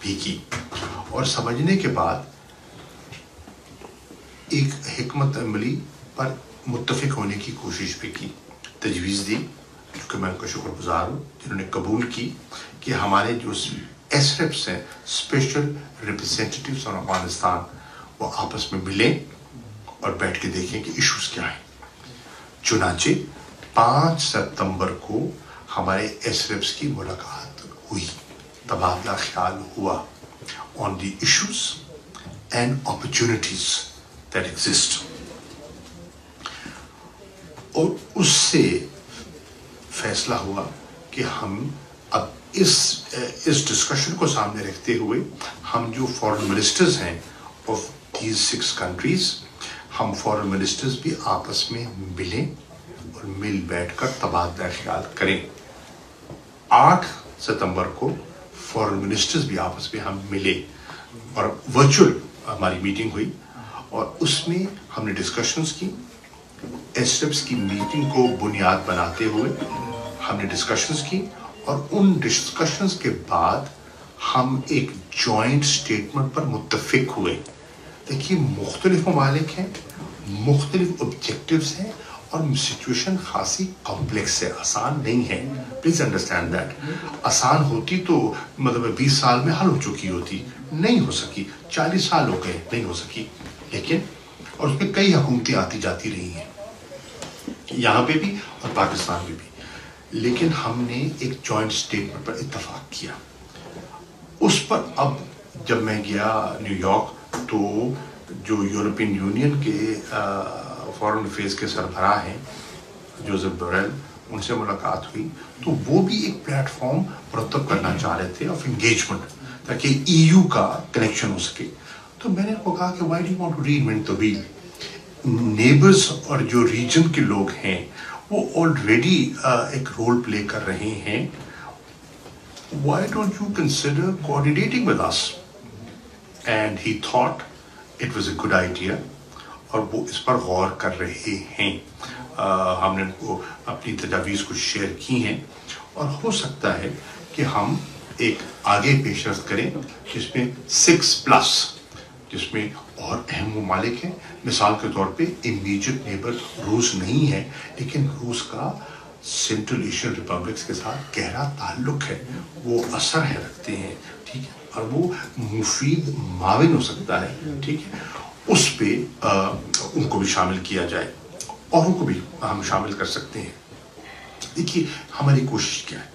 بھی کی اور سمجھنے کے بعد ایک حکمت عملی پر متفق ہونے کی کوشش بھی کی، تجویز دی، کیونکہ میں ان کا شکر گزار ہوں جنہوں نے قبول کی کہ ہمارے جو ایس ریپس ہیں، اسپیشل ریپرزینٹیٹیوز آف افغانستان، وہ آپس میں ملیں اور بیٹھ کے دیکھیں کہ ایشوز کیا ہیں۔ چنانچہ 5 ستمبر کو ہمارے ایس ریپس کی ملاقات ہوئی، تبادلہ خیال ہوا on the issues and opportunities that exist, اور اس سے فیصلہ ہوا کہ ہم اب اس ڈسکشن کو سامنے رکھتے ہوئے ہم جو فورن منسٹرز ہیں آف دیز 6 کنٹریز، ہم فورن منسٹرز بھی آپس میں ملیں اور مل بیٹھ کر تبادلہ خیال کریں۔ 8 ستمبر کو فورن منسٹرز بھی آپس میں ہم ملے اور ورچوئل ہماری میٹنگ ہوئی، اور اس میں ہم نے ڈسکشنز کی۔ ایس ریپس کی میٹنگ کو بنیاد بناتے ہوئے ہم نے ڈسکشنز کی، اور ان ڈسکشنز کے بعد ہم ایک جوائنٹ سٹیٹمنٹ پر متفق ہوئے۔ دیکھیے، مختلف ممالک ہیں، مختلف آبجیکٹیوز ہیں، اور سچویشن خاصی کمپلیکس ہے، آسان نہیں ہے، پلیز انڈرسٹینڈ دیٹ۔ آسان ہوتی تو مطلب 20 سال میں حل ہو چکی ہوتی، نہیں ہو سکی، 40 سال ہو گئے نہیں ہو سکی، لیکن اور اس میں کئی حکومتیں آتی جاتی رہی ہیں، یہاں پہ بھی اور پاکستان میں بھی، لیکن ہم نے ایک جوائنٹ سٹیٹمنٹ پر اتفاق کیا۔ اس پر اب جب میں گیا نیو یارک تو جو یورپین یونین کے فورن افیئرز کے سربراہ ہیں جوزف بوریل، ان سے ملاقات ہوئی تو وہ بھی ایک پلیٹ فارم مرتب کرنا چاہ رہے تھے آف انگیجمنٹ، تاکہ ای یو کا کنیکشن ہو سکے۔ تو میں نے کو کہا کہ why do you want to reinvent the wheel? Neighbours اور جو ریجن کے لوگ ہیں وہ آلریڈی ایک رول پلے کر رہے ہیں، why don't you consider coordinating with us? And he thought it was a good idea, اور وہ اس پر غور کر رہے ہیں۔ ہم نے ان کو اپنی تجاویز کچھ شیئر کی ہیں، اور ہو سکتا ہے کہ ہم ایک آگے پیش رفت کریں جس میں 6+، جس میں اور اہم ممالک ہیں۔ مثال کے طور پہ امیجیٹ نیبر روس نہیں ہے، لیکن روس کا سینٹرل ایشین ریپبلکس کے ساتھ گہرا تعلق ہے، وہ اثر ہے رکھتے ہیں، ٹھیک ہے، اور وہ مفید معاون ہو سکتا ہے، ٹھیک ہے، اس پہ ان کو بھی شامل کیا جائے، اور ان کو بھی ہم شامل کر سکتے ہیں۔ دیکھیے، ہماری کوشش کیا ہے؟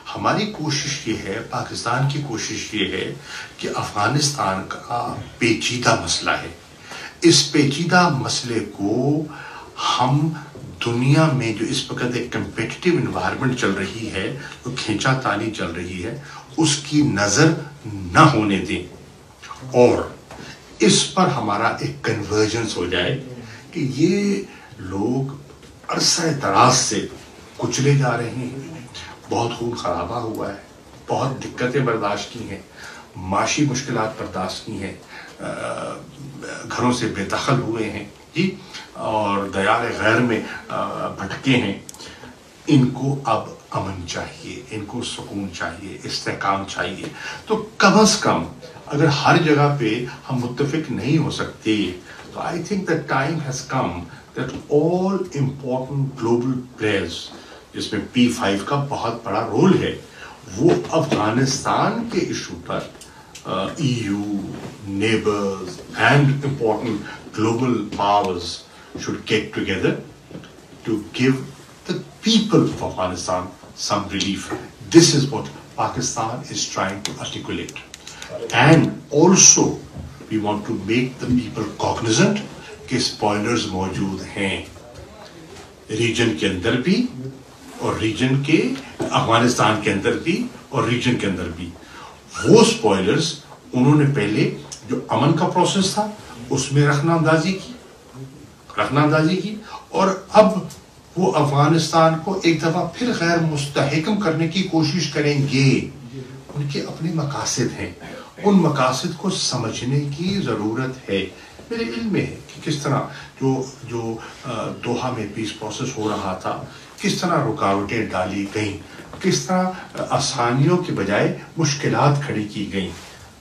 ہماری کوشش یہ ہے، پاکستان کی کوشش یہ ہے کہ افغانستان کا پیچیدہ مسئلہ ہے، اس پیچیدہ مسئلے کو ہم دنیا میں جو اس وقت ایک کمپیٹیٹیو انوائرمنٹ چل رہی ہے، جو کھینچا تانی چل رہی ہے، اس کی نظر نہ ہونے دیں، اور اس پر ہمارا ایک کنورجنس ہو جائے کہ یہ لوگ عرصہ دراز سے کچلے جا رہے ہیں، بہت خون خرابہ ہوا ہے، بہت دقتیں برداشت کی ہیں، معاشی مشکلات برداشت کی ہیں، گھروں سے بے دخل ہوئے ہیں جی، اور دیار غیر میں بھٹکے ہیں۔ ان کو اب امن چاہیے، ان کو سکون چاہیے، استحکام چاہیے۔ تو کم از کم اگر ہر جگہ پہ ہم متفق نہیں ہو سکتے تو I think the time has come that all important global players, جس میں P5 کا بہت بڑا رول ہے، وہ افغانستان کے issue per EU, neighbors and important global powers should get together to give the people of Afghanistan some relief. This is what Pakistan is trying to articulate. And also we want to make the people cognizant کہ spoilers موجود ہیں region کے اندر بھی، اور region کے افغانستان کے اندر بھی، اور ریجن کے اندر بھی۔ وہ سپوائلرز انہوں نے پہلے جو امن کا پروسیس تھا اس میں رخنہ اندازی کی، اور اب وہ افغانستان کو ایک دفعہ پھر غیر مستحکم کرنے کی کوشش کریں گے۔ ان کے اپنے مقاصد ہیں، ان مقاصد کو سمجھنے کی ضرورت ہے۔ میرے علم میں ہے کہ کس طرح جو دوحہ میں پیس پروسیس ہو رہا تھا، کس طرح رکاوٹیں ڈالی گئیں، کس طرح آسانیوں کے بجائے مشکلات کھڑی کی گئیں۔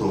2,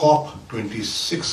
COP26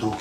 2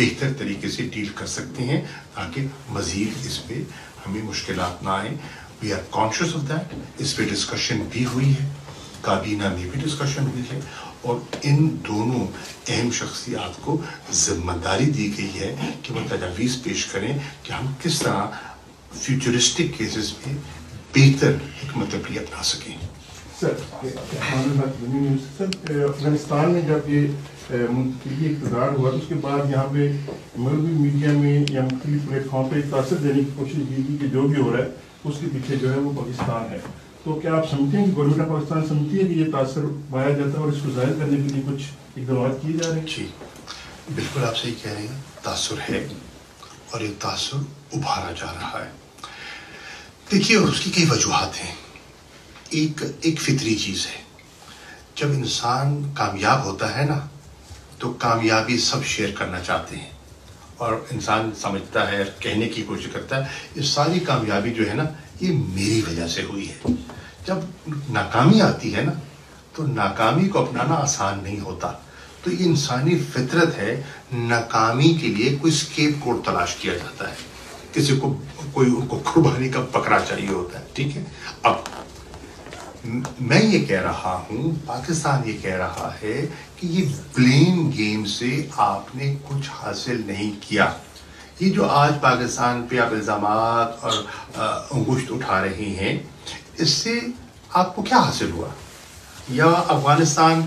بہتر طریقے سے ڈیل کر سکتے ہیں تاکہ مزید اس پہ ہمیں مشکلات نہ آئیں. We are conscious of that. اس پہ ڈسکشن بھی ہوئی ہے, کابینہ میں بھی ڈسکشن ہوئی ہے, اور ان دونوں اہم شخصیات کو ذمہ داری دی گئی ہے کہ وہ تجاویز پیش کریں کہ ہم کس طرح فیوچرسٹک کیسز میں بہتر حکمت عملی اپنا سکیں. سر افغانستان میں جب یہ منتقلی اقتدار ہوا تو اس کے بعد یہاں پہ مغربی میڈیا میں یا مختلف پلیٹ فارم پہ تاثر دینے کی کوشش کی گئی کہ جو بھی ہو رہا ہے اس کے پیچھے جو ہے وہ پاکستان ہے. تو کیا آپ سمجھتے ہیں کہ گورنمنٹ آف پاکستان سمجھتی ہے کہ یہ تاثر پایا جاتا ہے اور اس کو ظاہر کرنے کے لیے کچھ اقدامات کیے جا رہے ہیں؟ جی بالکل آپ صحیح کہہ رہے ہیں, تاثر ہے اور یہ تاثر ابھارا جا رہا ہے. دیکھیے اس کی کئی وجوہات ہیں. ایک فطری چیز ہے, جب انسان کامیاب ہوتا ہے نا تو کامیابی سب شیئر کرنا چاہتے ہیں, اور انسان سمجھتا ہے, کہنے کی کوشش کرتا ہے یہ ساری کامیابی جو ہے نا یہ میری وجہ سے ہوئی ہے. جب ناکامی آتی ہے نا تو ناکامی کو اپنانا آسان نہیں ہوتا. تو یہ انسانی فطرت ہے, ناکامی کے لیے کوئی اسکیپ کوڈ تلاش کیا جاتا ہے, کسی کو کوئی ان کو قربانی کا بکرا چاہیے ہوتا ہے. ٹھیک ہے, اب میں یہ کہہ رہا ہوں, پاکستان یہ کہہ رہا ہے کہ یہ بلیم گیم سے آپ نے کچھ حاصل نہیں کیا. یہ جو آج پاکستان پہ آپ الزامات اور انگشت اٹھا رہے ہیں, اس سے آپ کو کیا حاصل ہوا یا افغانستان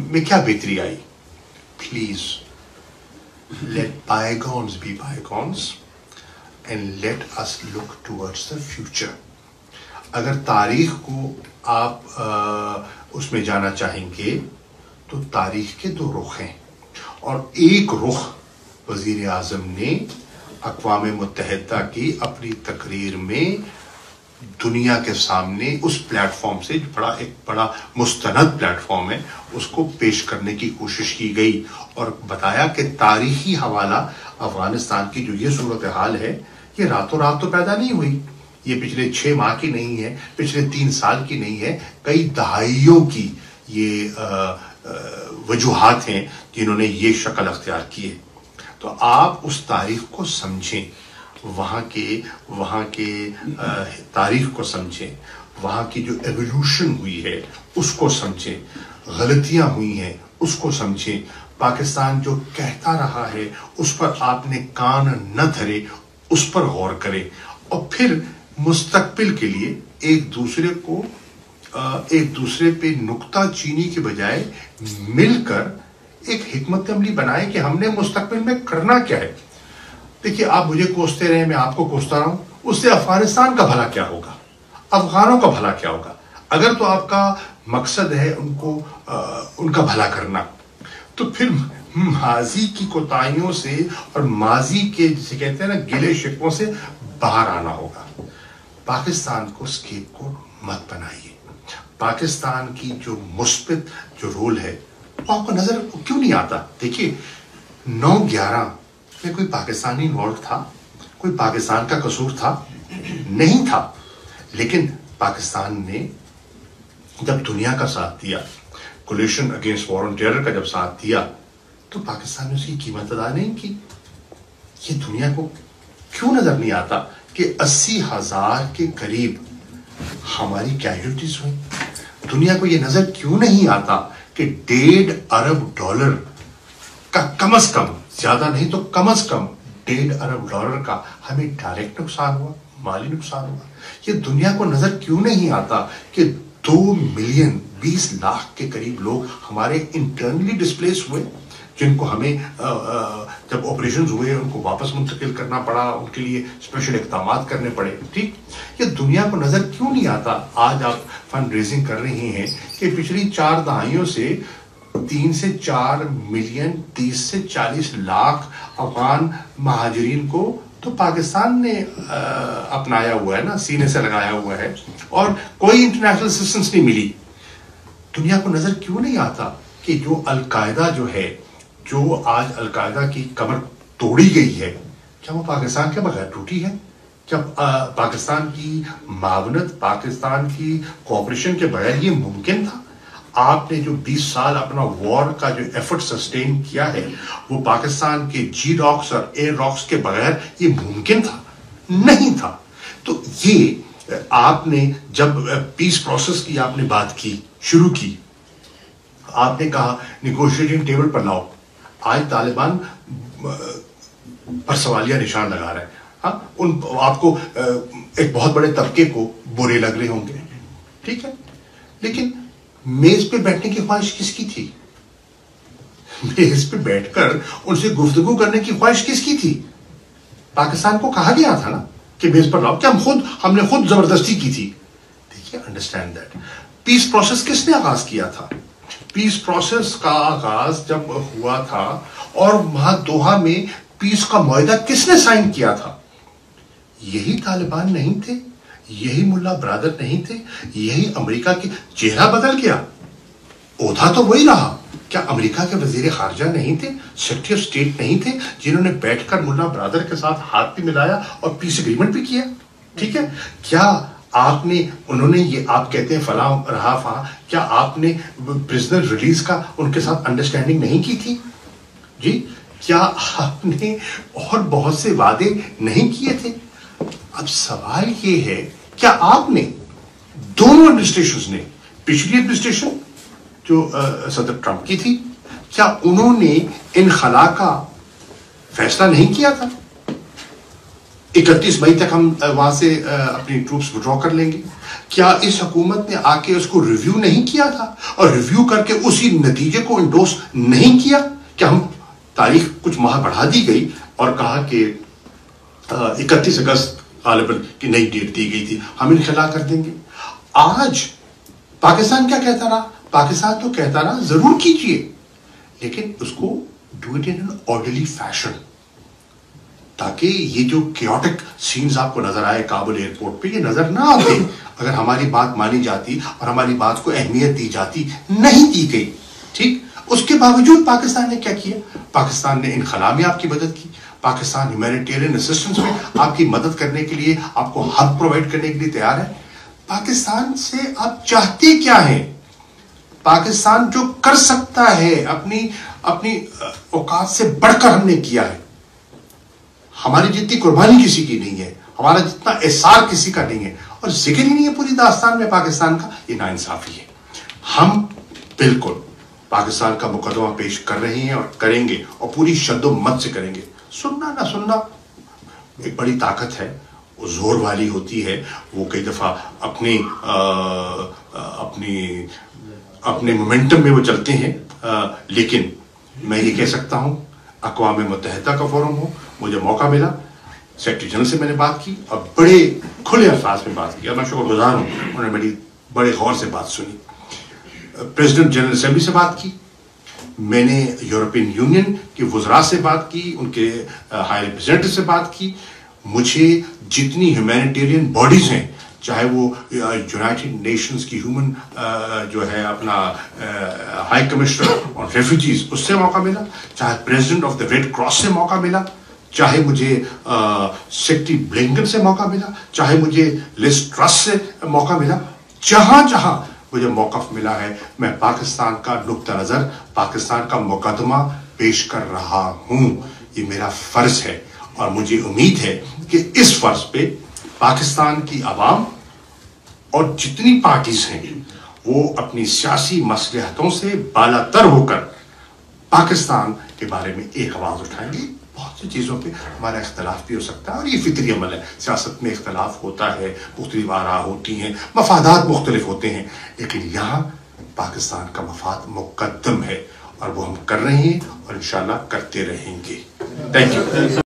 میں کیا بہتری آئی؟ Please let bygones be bygones and let us look towards the future. اگر تاریخ کو آپ اس میں جانا چاہیں گے تو تاریخ کے دو رخ ہیں, اور ایک رخ وزیر اعظم نے اقوام متحدہ کی اپنی تقریر میں دنیا کے سامنے اس پلیٹ فارم سے, ایک بڑا مستند پلیٹ فارم ہے, اس کو پیش کرنے کی کوشش کی گئی اور بتایا کہ تاریخی حوالہ افغانستان کی جو یہ صورتحال ہے یہ راتوں رات تو پیدا نہیں ہوئی, یہ پچھلے 6 ماہ کی نہیں ہے, پچھلے 3 سال کی نہیں ہے, کئی دہائیوں کی یہ وجوہات ہیں جنہوں نے یہ شکل اختیار کی ہے. تو آپ اس تاریخ کو سمجھیں, وہاں کے تاریخ کو سمجھیں, وہاں کی جو ایولیوشن ہوئی ہے اس کو سمجھیں, غلطیاں ہوئی ہیں اس کو سمجھیں, پاکستان جو کہتا رہا ہے اس پر آپ نے کان نہ دھرے, اس پر غور کریں, اور پھر مستقبل کے لیے ایک دوسرے پہ نکتہ چینی کے بجائے مل کر ایک حکمت عملی بنائے کہ ہم نے مستقبل میں کرنا کیا ہے. دیکھیے آپ مجھے کوستے رہے, میں آپ کو کوستا رہا ہوں, اس سے افغانستان کا بھلا کیا ہوگا, افغانوں کا بھلا کیا ہوگا؟ اگر تو آپ کا مقصد ہے ان کا بھلا کرنا, تو پھر ماضی کی کوتاہیوں سے اور ماضی کے جسے کہتے ہیں نا گلے شکووں سے باہر آنا ہوگا. پاکستان کو اسکیپ کوڈ مت بنائیے. پاکستان کی جو مثبت جو رول ہے وہ آپ کو نظر کیوں نہیں آتا؟ دیکھیے 9/11 میں کوئی پاکستانی انوالو تھا؟ کوئی پاکستان کا قصور تھا؟ نہیں تھا. لیکن پاکستان نے جب دنیا کا ساتھ دیا, coalition against war on terror کا جب ساتھ دیا, تو پاکستان نے اس کی قیمت ادا نہیں کی. یہ دنیا کو کیوں نظر نہیں آتا کہ 80,000 کے قریب ہماری کیجولٹیز ہوئی؟ دنیا کو یہ نظر کیوں نہیں آتا کہ $1.5 ارب کا کم از کم, زیادہ نہیں تو کم از کم $1.5 ارب کا ہمیں ڈائریکٹ نقصان ہوا, مالی نقصان ہوا؟ یہ دنیا کو نظر کیوں نہیں آتا کہ 2,20,00,000 کے قریب لوگ ہمارے انٹرنلی ڈسپلیس ہوئے, جن کو ہمیں جب آپریشنز ہوئے ان کو واپس منتقل کرنا پڑا, ان کے لیے اسپیشل اقدامات کرنے پڑے. ٹھیک, یہ دنیا کو نظر کیوں نہیں آتا؟ آج آپ فنڈ ریزنگ کر رہے ہیں کہ پچھلی 4 دہائیوں سے 3 سے 4 ملین 30 سے 40 لاکھ افغان مہاجرین کو تو پاکستان نے اپنایا ہوا ہے نا, سینے سے لگایا ہوا ہے, اور کوئی انٹرنیشنل اسسٹنس نہیں ملی. دنیا کو نظر کیوں نہیں آتا کہ جو القاعدہ جو ہے, جو آج القاعدہ کی کمر توڑی گئی ہے, کیا وہ پاکستان کے بغیر ٹوٹی ہے؟ جب پاکستان کی معاونت, پاکستان کی کوآپریشن کے بغیر یہ ممکن تھا؟ آپ نے جو 20 سال اپنا وار کا جو ایفرٹ سسٹین کیا ہے وہ پاکستان کے جی راکس اور ایر راکس کے بغیر یہ ممکن تھا نہیں تھا. تو یہ آپ نے جب پیس پروسیس کی آپ نے بات کی شروع کی, آپ نے کہا نیگوشیٹنگ ٹیبل پر لاؤ, آج طالبان پر سوالیہ نشان لگا رہے ہیں. ہاں ان آپ کو ایک بہت بڑے طبقے کو برے لگ رہے ہوں گے, ٹھیک ہے, لیکن میز پہ بیٹھنے کی خواہش کس کی تھی؟ میز پہ بیٹھ کر ان سے گفتگو کرنے کی خواہش کس کی تھی؟ پاکستان کو کہا گیا تھا نا کہ میز پر لاؤ, کہ ہم نے خود زبردستی کی تھی. دیکھیے انڈرسٹینڈ دیٹ. پیس پروسیس کس نے آغاز کیا تھا؟ پیس پروسیس کا آغاز جب ہوا تھا اور وہاں دوحہ میں پیس کا معاہدہ کس نے سائن کیا تھا؟ یہی طالبان نہیں تھے؟ یہی ملا برادر نہیں تھے؟ یہی امریکہ کے چہرہ بدل گیا, عہدہ تو وہی رہا. کیا امریکہ کے وزیر خارجہ نہیں تھے, سیکرٹری آف اسٹیٹ نہیں تھے, جنہوں نے بیٹھ کر ملا برادر کے ساتھ ہاتھ بھی ملایا اور پیس اگریمنٹ بھی کیا؟ ٹھیک ہے, کیا آپ نے, انہوں نے یہ آپ کہتے ہیں فلاں رہا فلاں, کیا آپ نے پرزنر ریلیز کا ان کے ساتھ انڈرسٹینڈنگ نہیں کی تھی؟ جی, کیا آپ نے اور بہت سے وعدے نہیں کیے تھے؟ اب سوال یہ ہے, کیا آپ نے دونوں ایڈمنسٹریشنز نے, پچھلی ایڈمنسٹریشن جو صدر ٹرمپ کی تھی, کیا انہوں نے انخلا کا فیصلہ نہیں کیا تھا؟ 31 مئی تک ہم وہاں سے اپنی ٹروپس وڈرا کر لیں گے. کیا اس حکومت نے آ کے اس کو ریویو نہیں کیا تھا اور ریویو کر کے اسی نتیجے کو انڈورس نہیں کیا؟ کہ ہم تاریخ کچھ ماہ بڑھا دی گئی اور کہا کہ 31 اگست غالباً کی نئی ڈیٹ دی گئی تھی, ہم انخلا کر دیں گے. آج پاکستان کیا کہتا رہا؟ پاکستان تو کہتا رہا ضرور کیجئے, لیکن اس کو do it in an orderly fashion, تاکہ یہ جو کیوٹک سینز آپ کو نظر آئے کابل ایئرپورٹ پہ, یہ نظر نہ آتے اگر ہماری بات مانی جاتی اور ہماری بات کو اہمیت دی جاتی. نہیں دی گئی, ٹھیک. اس کے باوجود پاکستان نے کیا کیا؟ پاکستان نے انخلا میں آپ کی مدد کی, پاکستان ہیومینیٹیرین اسسٹنس میں آپ کی مدد کرنے کے لیے, آپ کو ہب پرووائڈ کرنے کے لیے تیار ہے. پاکستان سے آپ چاہتے کیا ہیں؟ پاکستان جو کر سکتا ہے اپنی اوقات سے بڑھ کر ہم نے کیا ہے. ہماری جتنی قربانی کسی کی نہیں ہے, ہمارا جتنا احسار کسی کا نہیں ہے, اور ذکر ہی نہیں ہے پوری داستان میں پاکستان کا. یہ ناانصافی ہے. ہم بالکل پاکستان کا مقدمہ پیش کر رہے ہیں اور کریں گے, اور پوری شد و مت سے کریں گے. سننا نہ سننا ایک بڑی طاقت ہے, وہ زور والی ہوتی ہے, وہ کئی دفعہ اپنے مومنٹم میں وہ چلتے ہیں. لیکن میں یہ کہہ سکتا ہوں, اقوام متحدہ کا فورم ہو, مجھے موقع ملا, سیکرٹری جنرل سے میں نے بات کی اور بڑے کھلے الفاظ میں بات کی, اور میں شکر گزار ہوں, انہوں نے میری بڑے غور سے بات سنی. پریزیڈنٹ جنرل اسمبلی سے بات کی, میں نے یورپین یونین کے وزراء سے بات کی, ان کے ہائی ریپرزینٹیٹو سے بات کی. مجھے جتنی ہیومینیٹیرین باڈیز ہیں, چاہے وہ یونائٹڈ نیشنز کی ہیومن جو ہے اپنا ہائی کمشنر آن ریفیوجیز, اس سے موقع ملا, چاہے president of the red cross سے موقع ملا, چاہے مجھے سیکرٹری بلنکن سے موقع ملا, چاہے مجھے لز ٹرس سے موقع ملا. جہاں جہاں مجھے موقف ملا ہے, میں پاکستان کا نقطہ نظر, پاکستان کا مقدمہ پیش کر رہا ہوں. یہ میرا فرض ہے, اور مجھے امید ہے کہ اس فرض پہ پاکستان کی عوام اور جتنی پارٹیز ہیں وہ اپنی سیاسی مصلحتوں سے بالا تر ہو کر پاکستان کے بارے میں ایک آواز اٹھائیں گے. بہت سی چیزوں پہ ہمارا اختلاف بھی ہو سکتا ہے, اور یہ فطری عمل ہے, سیاست میں اختلاف ہوتا ہے, مختلف آراء ہوتی ہیں, مفادات مختلف ہوتے ہیں, لیکن یہاں پاکستان کا مفاد مقدم ہے, اور وہ ہم کر رہے ہیں اور انشاءاللہ کرتے رہیں گے. Thank you.